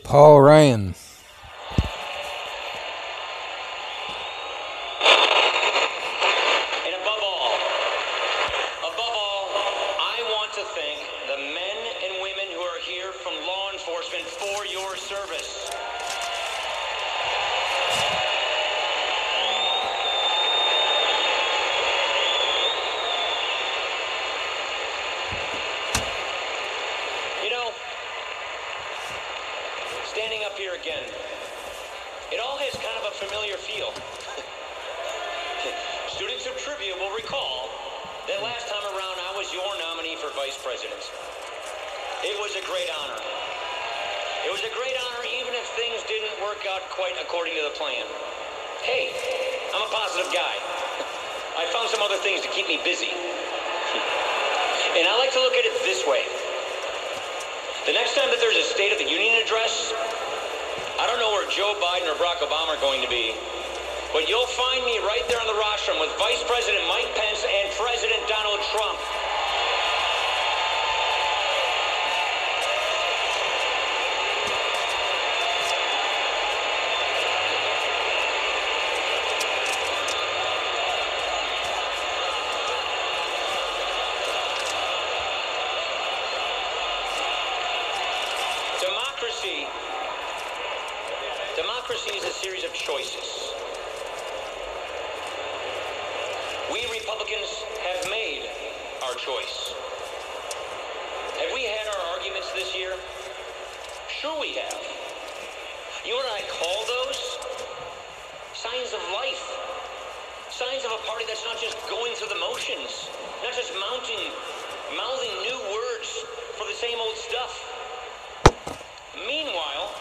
Paul Ryan. And above all, I want to thank the men and women who are here from law enforcement for your service. You know, standing up here again, it all has kind of a familiar feel. Students of trivia will recall that last time around I was your nominee for vice president. It was a great honor. It was a great honor even if things didn't work out quite according to the plan. Hey, I'm a positive guy. I found some other things to keep me busy. And I like to look at it this way. The next time that there's a State of the Union address, I don't know where Joe Biden or Barack Obama are going to be, but you'll find me right there on the rostrum with Vice President Mike Pence and President Donald Trump. Democracy is a series of choices. We Republicans have made our choice. Have we had our arguments this year? Sure we have. You know what I call those? Signs of life. Signs of a party that's not just going through the motions, not just mouthing new words for the same old stuff. Meanwhile,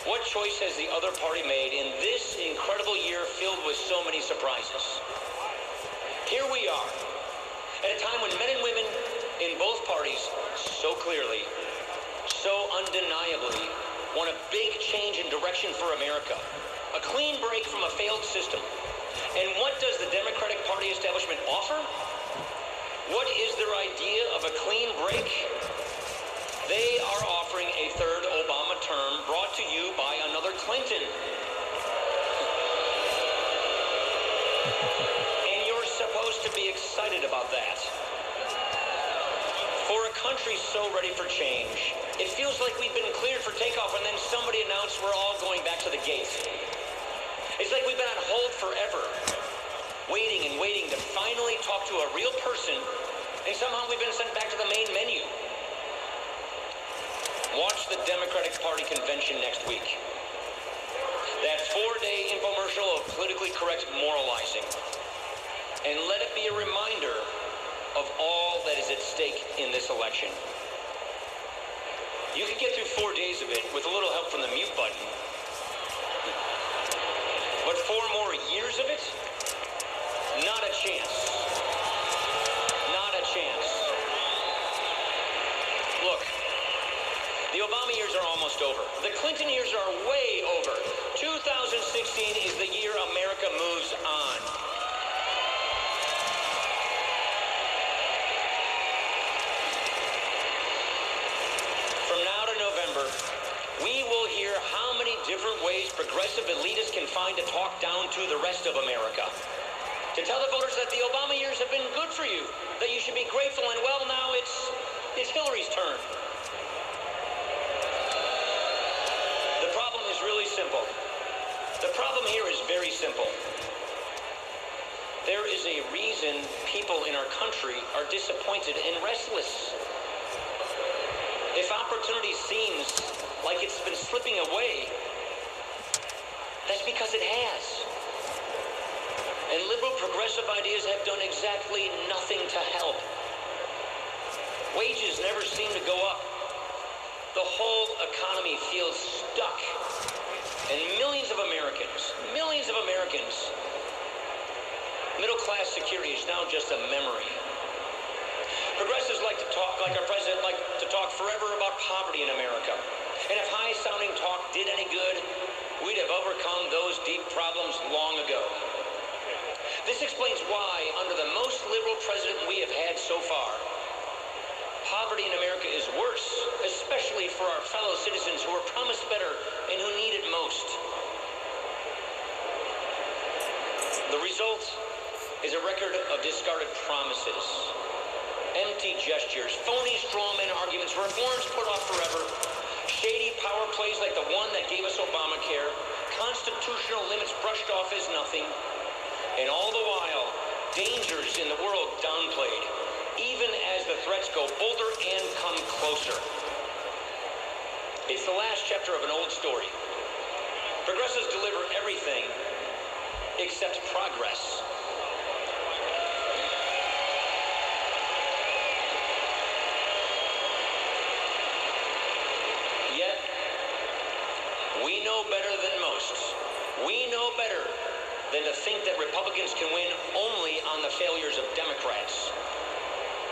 what choice has the other party made in this incredible year filled with so many surprises? Here we are, at a time when men and women in both parties so clearly, so undeniably want a big change in direction for America, a clean break from a failed system. And what does the Democratic Party establishment offer? What is their idea of a clean break? They are offering a third Obama term brought to you by another Clinton. And you're supposed to be excited about that. For a country so ready for change, it feels like we've been cleared for takeoff and then somebody announced we're all going back to the gate. It's like we've been on hold forever, waiting and waiting to finally talk to a real person, and somehow we've been sent back to the main menu. Watch the Democratic Party convention next week. That 4-day infomercial of politically correct moralizing. And let it be a reminder of all that is at stake in this election. You can get through 4 days of it with a little help from the mute button. But 4 more years of it? Not a chance. Not a chance. Look. The Obama years are almost over. The Clinton years are way over. 2016 is the year America moves on. From now to November, we will hear how many different ways progressive elitists can find to talk down to the rest of America. To tell the voters that the Obama years have been good for you, that you should be grateful, and well, now it's Hillary's turn. Simple. The problem here is very simple. There is a reason people in our country are disappointed and restless. If opportunity seems like it's been slipping away, that's because it has. And liberal progressive ideas have done exactly nothing to help. Wages never seem to go up. The whole economy feels stuck. And millions of Americans, middle-class security is now just a memory. Progressives like to talk, like our president, like to talk forever about poverty in America. And if high-sounding talk did any good, we'd have overcome those deep problems long ago. This explains why, under the most liberal president we have had so far, Poverty in America is worse, especially for our fellow citizens who were promised better and who need it most. The result is a record of discarded promises, empty gestures, phony strawman arguments, reforms put off forever, shady power plays like the one that gave us Obamacare, constitutional limits brushed off as nothing, and all the while, dangers in the world downplayed, even as the threats go bolder and come closer. It's the last chapter of an old story. Progressives deliver everything except progress. Yet, we know better than most. We know better than to think that Republicans can win only on the failures of Democrats.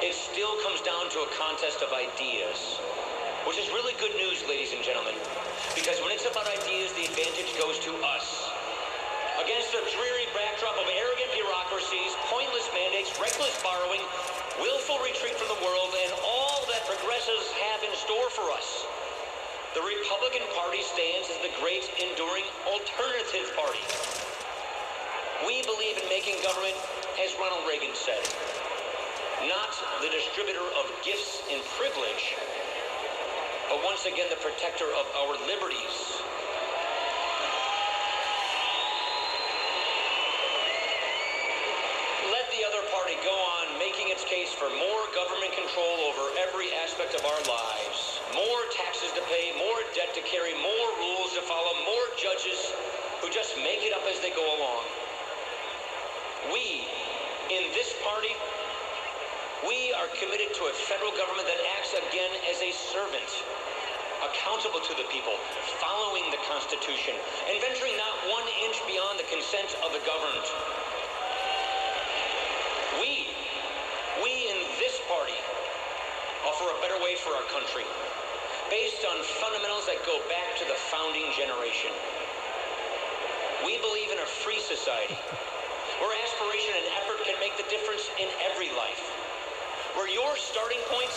It still comes down to a contest of ideas, which is really good news, ladies and gentlemen, because when it's about ideas, the advantage goes to us. Against the dreary backdrop of arrogant bureaucracies, pointless mandates, reckless borrowing, willful retreat from the world, and all that progressives have in store for us, the Republican Party stands as the great enduring alternative party. We believe in making government, as Ronald Reagan said, not the distributor of gifts and privilege, but once again the protector of our liberties. Let the other party go on making its case for more government control over every aspect of our lives, more taxes to pay, more debt to carry, more rules to follow, more judges who just make it up as they go along. We, in this party, we are committed to a federal government that acts again as a servant, accountable to the people, following the Constitution, and venturing not 1 inch beyond the consent of the governed. We in this party offer a better way for our country, based on fundamentals that go back to the founding generation. We believe in a free society, where aspiration and effort can make the difference in every life, where your starting point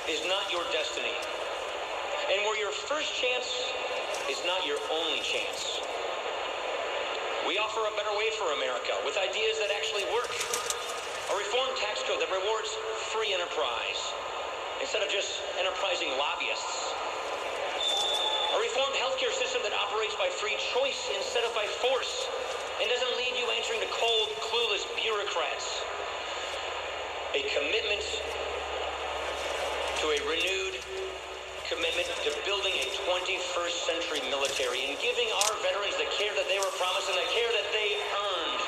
is not your destiny, and where your first chance is not your only chance. We offer a better way for America with ideas that actually work. A reformed tax code that rewards free enterprise instead of just enterprising lobbyists. A reformed healthcare system that operates by free choice instead of by force and doesn't leave you answering to cold, clueless bureaucrats. A commitment to a renewed commitment to building a 21st century military and giving our veterans the care that they were promised and the care that they earned.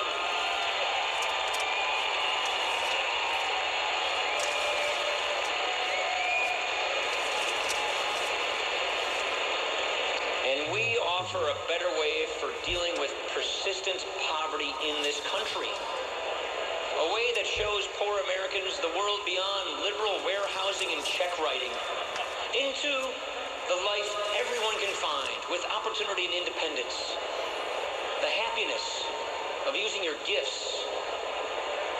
And we offer a better way for dealing with persistent poverty in this country. A way that shows poor Americans the world beyond liberal warehousing and check writing, into the life everyone can find with opportunity and independence. The happiness of using your gifts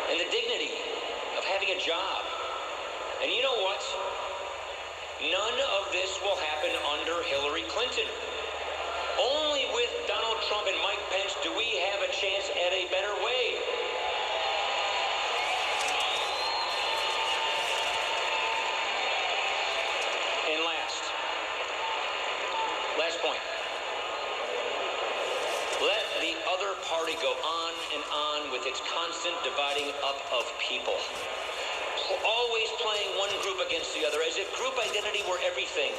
and the dignity of having a job. And you know what? None of this will happen under Hillary Clinton. Only with Donald Trump and Mike Pence do we have a chance at a better way. And last point. Let the other party go on and on with its constant dividing up of people. Always playing one group against the other, as if group identity were everything.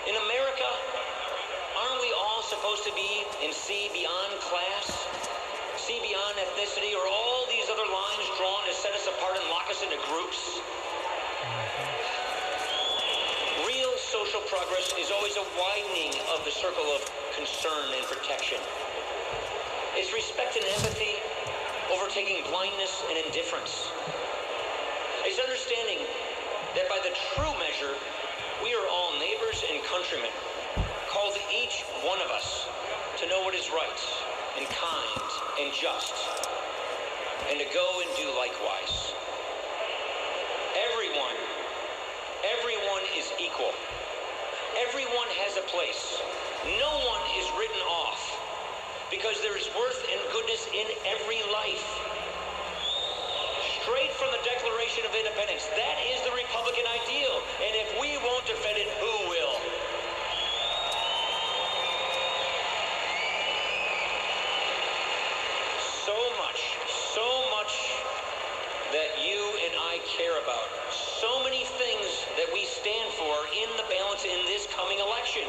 In America, aren't we all supposed to be and see beyond class, see beyond ethnicity, or all these other lines drawn to set us apart and lock us into groups? Real social progress is always a widening of the circle of concern and protection. It's respect and empathy overtaking blindness and indifference. It's understanding that by the true measure, we are all neighbors and countrymen, called each one of us to know what is right and kind and just, and to go and do likewise. Everyone equal. Everyone has a place. No one is written off, because there is worth and goodness in every life. Straight from the Declaration of Independence, that is the Republican ideal. And if we won't defend it, who will? So much that you and I care about. So many things that we stand for in the balance in this coming election.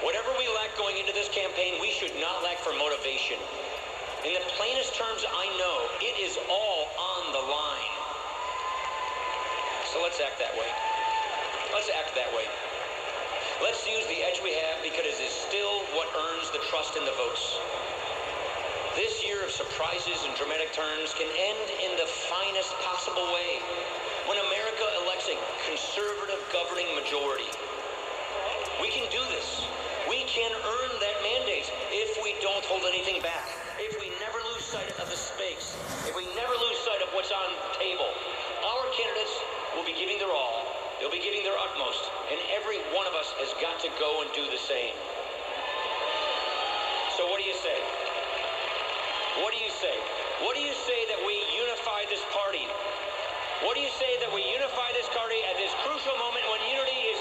Whatever we lack going into this campaign, we should not lack for motivation. In the plainest terms I know, it is all on the line. So let's act that way. Let's act that way. Let's use the edge we have, because it is still what earns the trust and the votes. This year of surprises and dramatic turns can end in the finest possible way, when America elects a conservative governing majority. We can do this. We can earn that mandate if we don't hold anything back, if we never lose sight of the stakes, if we never lose sight of what's on the table. Our candidates will be giving their all. They'll be giving their utmost, and every one of us has got to go and do the same. So what do you say? What do you say? What do you say that we unify this party? What do you say that we unify this party at this crucial moment when unity is